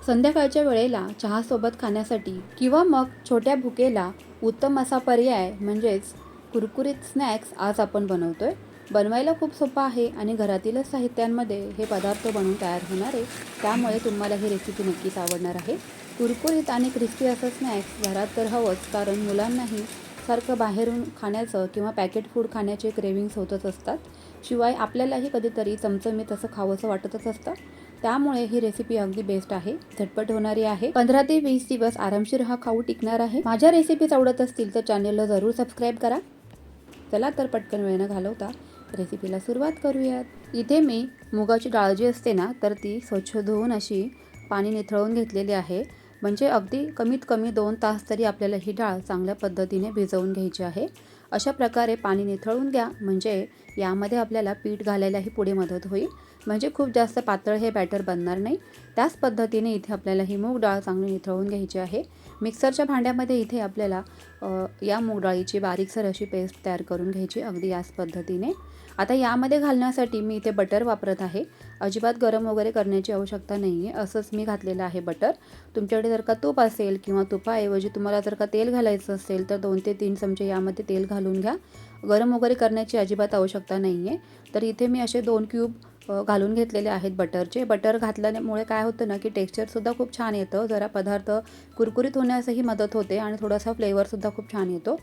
संध्याकाळच्या वेळेला चहासोबत खाण्यासाठी किंवा मग छोट्या भुकेला उत्तम असा पर्याय म्हणजेच कुरकुरीत स्नॅक्स आज आपण बनवतोय. बनवायला खूप सोपं आहे आणि घरातीलच साहित्यांमध्ये हे पदार्थ बनवून तयार होणार आहे. त्यामुळे तुम्हाला ही रेसिपी नक्कीच आवडणार आहे. कुरकुरीत आणि क्रिस्पी असं स्नॅक्स घरात तर हवंच, कारण मुलांनाही सारखं बाहेरून खाण्याचं किंवा पॅकेट फूड खाण्याचे क्रेविंग्स होतच असतात. शिवाय आपल्यालाही कधीतरी चमचमीत असं खावंसं वाटतच असतं. त्यामुळे ही रेसिपी अगदी बेस्ट आहे, झटपट होणारी आहे. 15 ते 20 दिवस आरामशीर हा खाऊ टिकणार आहे. माझ्या रेसिपीज आवडत असतील तर चॅनलला जरूर सबस्क्राईब करा. चला तर पटकन वेळ न घालवता रेसिपीला सुरुवात करूयात. इथे मी मुगाची डाळ जी असते ना, तर ती स्वच्छ धुवून अशी पाणी निथळून घेतलेली आहे. म्हणजे अगदी कमीत कमी 2 तास तरी आपल्याला ही डाळ चांगल्या पद्धतीने भिजवून घ्यायची आहे. अशा प्रकारे पाणी निथळून घ्या, म्हणजे यामध्ये आपल्याला पीठ घालायलाही पुढे मदत होईल. म्हणजे खूप जास्त पातळ हे बॅटर बनणार नाही. त्याच पद्धतीने इथे आपल्याला ही मूग डाळ चांगली निथळून घ्यायची आहे. मिक्सरच्या भांड्यामध्ये इथे आपल्याला या मूग डाळीची बारीकसर अशी पेस्ट तयार करून घ्यायची, अगदी याच पद्धतीने. आता यामध्ये घालण्यासाठी मी इथे बटर वापरत आहे. अजिबात गरम वगैरे करण्याची आवश्यकता नाही आहे, असंच मी घातलेलं आहे बटर. तुमच्याकडे जर का तूप असेल किंवा तुपाऐवजी तुम्हाला जर का तेल घालायचं असेल तर 2 ते 3 चमचे यामध्ये तेल घालून घ्या. गरम वगैरे करण्याची अजिबात आवश्यकता नाही आहे. तर इथे मी असे 2 क्यूब घालून घेतलेले आहेत बटरचे. बटर घातल्यामुळे काय होतं ना, की टेक्स्चरसुद्धा खूप छान येतं. जरा पदार्थ कुरकुरीत होण्यासही मदत होते आणि थोडासा फ्लेवरसुद्धा खूप छान येतो.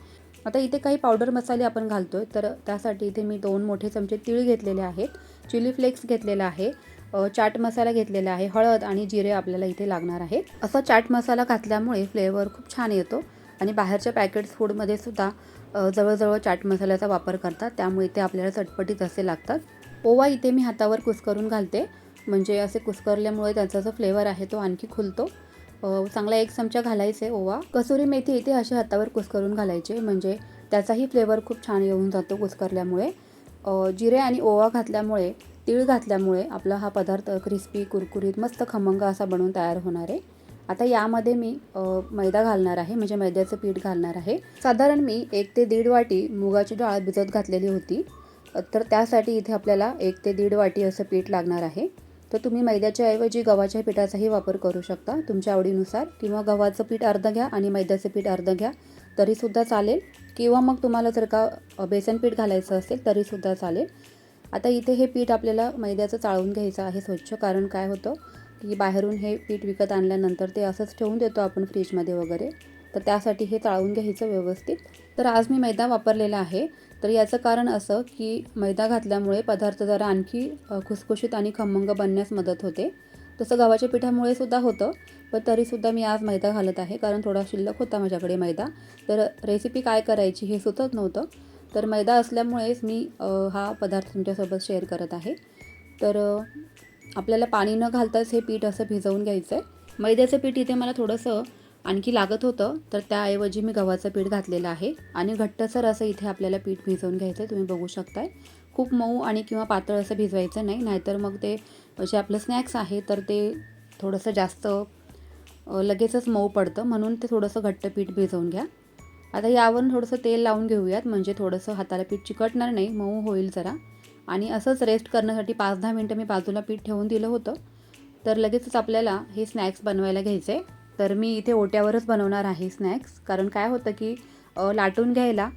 आता इथे काही पावडर मसाले आपण घालतोय, तर त्यासाठी इथे मी 2 मोठे चमचे तीळ घेतलेले आहेत, चिली फ्लेक्स घेतलेला आहे, चाट मसाला घेतलेला आहे, हळद आणि जिरे आपल्याला इथे लागणार आहेत. असा चाट मसाला घातल्यामुळे फ्लेवर खूप छान येतो आणि बाहेरच्या पॅकेट्स फूडमध्ये सुद्धा जवळजवळ चाट मसाल्याचा वापर करतात, त्यामुळे ते आपल्याला चटपटीत असे लागतात. ओवा इथे मी हातावर कुस्करून घालते, म्हणजे असे कुस्करल्यामुळे त्याचा जो फ्लेवर आहे तो आणखी खुलतो. चांगला 1 चमचा घालायचे ओवा. कसुरी मेथी इथे असे हातावर कुस्करून घालायचे, म्हणजे त्याचाही फ्लेवर खूप छान येऊन जातो कुस्करल्यामुळे. जिरे आणि ओवा घातल्यामुळे, तीळ घातल्यामुळे आपला हा पदार्थ क्रिस्पी, कुरकुरीत, मस्त खमंग असा बनवून तयार होणार आहे. आता यामध्ये मी मैदा घालणार आहे, म्हणजे मैद्याचं पीठ घालणार आहे. साधारण मी 1 ते 1.5 वाटी मुगाची डाळ भिजत घातलेली होती. तर त्यासाठी इथे आपल्याला 1 ते 1.5 वाटी असं पीठ लागणार आहे. तर तुम्ही मैद्याच्या ऐवजी गव्हाच्या पिठाचाही वापर करू शकता तुमच्या आवडीनुसार, किंवा गव्हाचं पीठ अर्धं घ्या आणि मैद्याचं पीठ अर्धं घ्या तरीसुद्धा चालेल, किंवा मग तुम्हाला जर का बेसन पीठ घालायचं असेल तरीसुद्धा चालेल. आता इथे हे पीठ आपल्याला मैद्याचं चाळून घ्यायचं आहे स्वच्छ, कारण काय होतं की बाहेरून हे पीठ विकत आणल्यानंतर ते असंच ठेवून देतो आपण फ्रीजमध्ये वगैरे, तर त्यासाठी हे चाळून घ्यायचं व्यवस्थित. तर आज मी मैदा वापरलेला आहे. तर याचं कारण असं की मैदा घातल्यामुळे पदार्थ जरा आणखी खुसखुशीत आणि खमंग बनण्यास मदत होते. तसं गव्हाच्या पिठामुळे सुद्धा होतं, पण तरीसुद्धा मी आज मैदा घालत आहे, कारण थोडा शिल्लक होता माझ्याकडे मैदा. तर रेसिपी काय करायची हे सुचत नव्हतं, तर मैदा असल्यामुळेच मी हा पदार्थ तुमच्यासोबत शेअर करत आहे. तर आपल्याला पाणी न घालताच हे पीठ असं भिजवून घ्यायचं आहे. मैद्याचं पीठ इथे मला थोडंसं आणखी लागत होतं, तर त्याऐवजी मी गव्हाचं पीठ घातलेलं आहे आणि घट्टसर असं इथे आपल्याला पीठ भिजवून घ्यायचं आहे. तुम्ही बघू शकताय, खूप मऊ आणि किंवा पातळ असं भिजवायचं नाही, नाहीतर मग ते जे आपलं स्नॅक्स आहे तर ते थोडंसं जास्त लगेचच मऊ पडतं, म्हणून ते थोडंसं घट्ट पीठ भिजवून घ्या. आता यावरून थोडंसं तेल लावून घेऊयात, म्हणजे थोडंसं हाताला पीठ चिकटणार नाही, मऊ होईल जरा. आणि असंच रेस्ट करण्यासाठी 5-10 मिनटं मी बाजूला पीठ ठेवून दिलं होतं. तर लगेचच आपल्याला हे स्नॅक्स बनवायला घ्यायचे आहे. तर मी इथे ओट्यावरच बनवणार आहे स्नॅक्स, कारण काय होतं की लाटून घ्यायला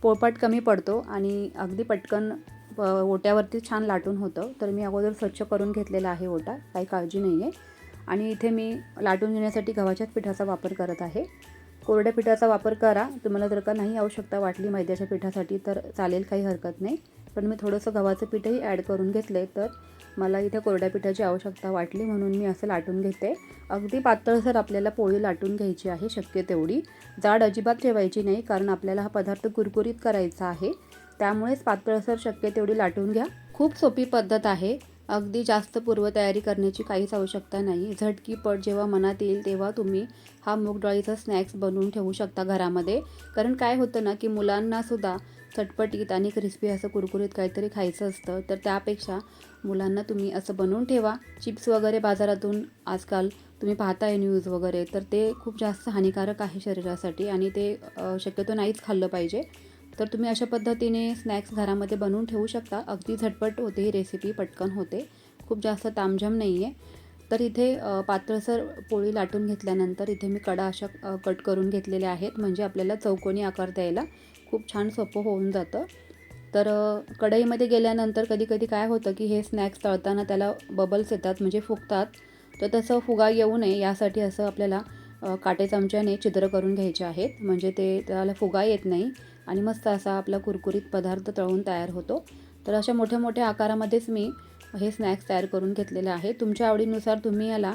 पोळपाट कमी पडतो आणि अगदी पटकन ओट्यावरती छान लाटून होतं. तर मी अगोदर स्वच्छ करून घेतलेला आहे ओटा, काही काळजी नाही आहे. आणि इथे मी लाटून घेण्यासाठी गव्हाच्याच पिठाचा वापर करत आहे. कोरड्या पिठाचा वापर करा, तुम्हाला जर का नाही आवश्यकता वाटली मैद्याच्या पिठासाठी तर चालेल, काही हरकत नाही. पण मी थोडंसं गव्हाचं पीठही ॲड करून घेतलं, तर मला इथे कोरड्या पिठाची आवश्यकता वाटली म्हणून मी असं लाटून घेते. अगदी पातळसर आपल्याला पोळी लाटून घ्यायची आहे, शक्य तेवढी. जाड अजिबात ठेवायची नाही, कारण आपल्याला हा पदार्थ कुरकुरीत करायचा आहे. त्यामुळेच पातळसर शक्य तेवढी लाटून घ्या. खूप सोपी पद्धत आहे, अगदी जास्त पूर्वतयारी करण्याची काहीच आवश्यकता नाही. झटकीपट जेव्हा मनात येईल तेव्हा तुम्ही हा मूग डाळीचा स्नॅक्स बनवून ठेवू शकता घरामध्ये. कारण काय होतं ना, की मुलांनासुद्धा चटपटीत आणि क्रिस्पी असं कुरकुरीत काहीतरी खायचं असतं, तर त्यापेक्षा मुलांना तुम्ही असं बनवून ठेवा. चिप्स वगैरे बाजारातून आजकाल तुम्ही पाहताय न्यूज वगैरे, तर ते खूप जास्त हानिकारक आहे शरीरासाठी आणि ते शक्यतो नाहीच खाल्लं पाहिजे. तर तुम्ही अशा पद्धतीने स्नॅक्स घरामध्ये बनवून ठेवू शकता. अगदी झटपट होते ही रेसिपी, पटकन होते, खूप जास्त तामझाम नाही आहे. तर इथे पातळसर पोळी लाटून घेतल्यानंतर इथे मी कडा अशा कट करून घेतलेल्या आहेत, म्हणजे आपल्याला चौकोनी आकार द्यायला खूप छान सोपं होऊन जातं. तर कढईमध्ये गेल्यानंतर कधी-कधी काय होतं की हे स्नॅक्स तळताना त्याला बबल्स येतात, म्हणजे फुगतात. तर तसं फुगा येऊ नये यासाठी असं आपल्याला काटे चमच्याने छिद्र करून घ्यायचे आहेत, म्हणजे त्याला फुगा येत नाही आणि मस्त असा आपला कुरकुरीत पदार्थ तळून तयार होतो. तर अशा मोठ्या-मोठ्या आकारामध्येच मी हे स्नॅक्स तयार करून घेतलेले आहे. तुमच्या आवडीनुसार तुम्ही याला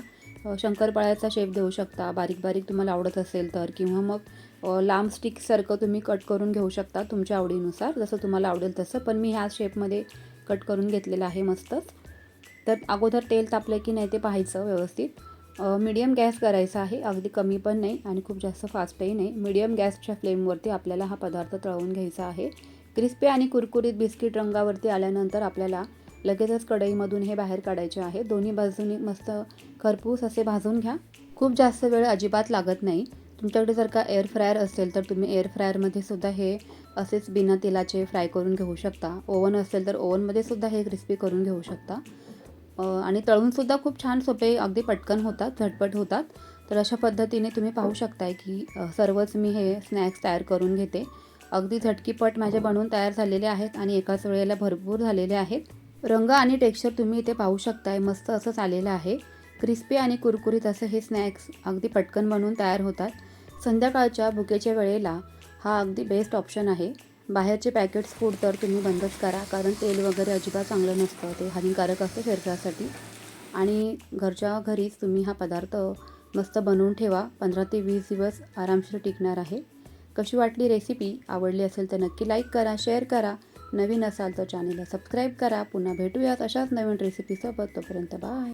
शंकरपाळ्याचा शेप देऊ शकता, बारीक-बारीक तुम्हाला आवडत असेल तर, किंवा मग लांब स्टिकसारखं तुम्ही कट करून घेऊ शकता तुमच्या आवडीनुसार, जसं तुम्हाला आवडेल तसं. पण मी ह्या शेपमध्ये कट करून घेतलेलं आहे मस्तच. तर अगोदर तेल तापलं की नाही ते पाहायचं व्यवस्थित. मीडियम गॅस करायचा आहे, अगदी कमी पण नाही आणि खूप जास्त फास्टही नाही. मीडियम गॅसच्या फ्लेमवरती आपल्याला हा पदार्थ तळून घ्यायचा आहे. क्रिस्पी आणि कुरकुरीत बिस्किट रंगावरती आल्यानंतर आपल्याला लगेचच कढईमधून हे बाहेर काढायचे आहे. दोन्ही बाजूनी मस्त खरपूस असे भाजून घ्या. खूप जास्त वेळ अजिबात लागत नाही. तुमच्याकडे जर का एअर फ्रायर असेल तर तुम्ही एअर फ्रायरमध्ये सुद्धा हे असेच बिना तेलाचे फ्राय करून घेऊ शकता. ओव्हन असेल तर ओव्हनमध्ये सुद्धा हे क्रिस्पी करून घेऊ शकता. आणि तळूनसुद्धा खूप छान सोपे, अगदी पटकन होतात, झटपट होतात. तर अशा पद्धतीने तुम्ही पाहू शकताय की सर्वच मी हे स्नॅक्स तयार करून घेते. अगदी झटकीपट माझे बनवून तयार झालेले आहेत आणि एकाच वेळेला भरपूर झालेले आहेत. रंग आणि टेक्स्चर तुम्ही इथे पाहू शकताय, मस्त असं आलेलं आहे. क्रिस्पी आणि कुरकुरीत असं हे स्नॅक्स अगदी पटकन बनवून तयार होतात. संध्याकाळच्या भुकेच्या वेळेला हा अगदी बेस्ट ऑप्शन आहे. बाहेरचे पॅकेट्स फूड तर तुम्ही बंदच करा, कारण तेल वगैरे अजिबात चांगलं नसतं, ते हानिकारक असतं शरीरासाठी. आणि घरच्या घरीच तुम्ही हा पदार्थ मस्त बनवून ठेवा, 15 ते 20 दिवस आरामशीर टिकणार आहे. कशी वाटली रेसिपी? आवडली असेल तर नक्की लाईक करा, शेअर करा. नवीन असाल तर चॅनेलला सबस्क्राईब करा. पुन्हा भेटूयात अशाच नवीन रेसिपीसोबत. तोपर्यंत बाय.